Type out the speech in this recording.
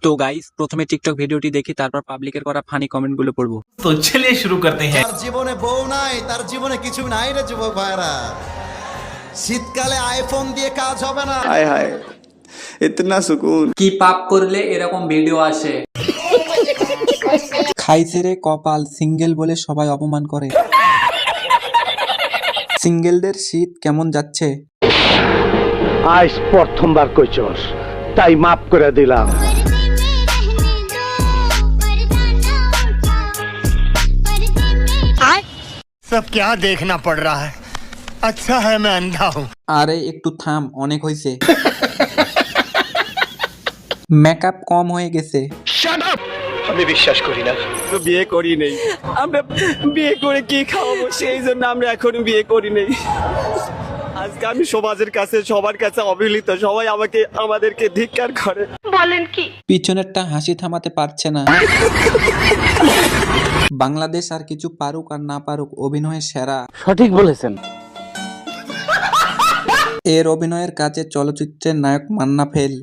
তো গাইস প্রথমে টিকটক ভিডিওটি দেখি, তারপর পাবলিকের করা ফানি কমেন্টগুলো পড়বো। तो चलिए शुरू करते हैं। তার জীবনে বউ নাই, তার জীবনে কিছু নাই রে যুবক ভাইরা। শীতকালে আইফোন দিয়ে কাজ হবে না। हाय हाय इतना सुकून। কি পাপ করলে এরকম ভিডিও আসে? খাইছে রে কপাল, সিঙ্গেল বলে সবাই অপমান করে। সিঙ্গেলদের শীত কেমন যাচ্ছে? আজ প্রথমবার কইছস, তাই মাফ করে দিলাম। सब क्या देखना पड़ रहा है? अच्छा है मैं अंधा हूँ। আরে একটু থাম, অনেক হয়েছে। মেকআপ কম হয়ে গেছে। আমি বিশ্বাস করি না। বিয়ে করি নেই আমরা, বিয়ে করে কি খাওয়াবো সেই জন্য আমরা এখনো বিয়ে করি নেই। আজকে আমি সমাজের কাছে, সবার কাছে অবহেলিত, সবাই আমাদেরকে ধিক্কার করে। পিছনেরটা হাসি থামাতে পারছে না। বাংলাদেশ আর কিছু পারুক আর না পারুক, অভিনয়ে সেরা। সঠিক বলেছেন। এর অভিনয়ের কাছে চলচ্চিত্রের নায়ক মান্না ফেল।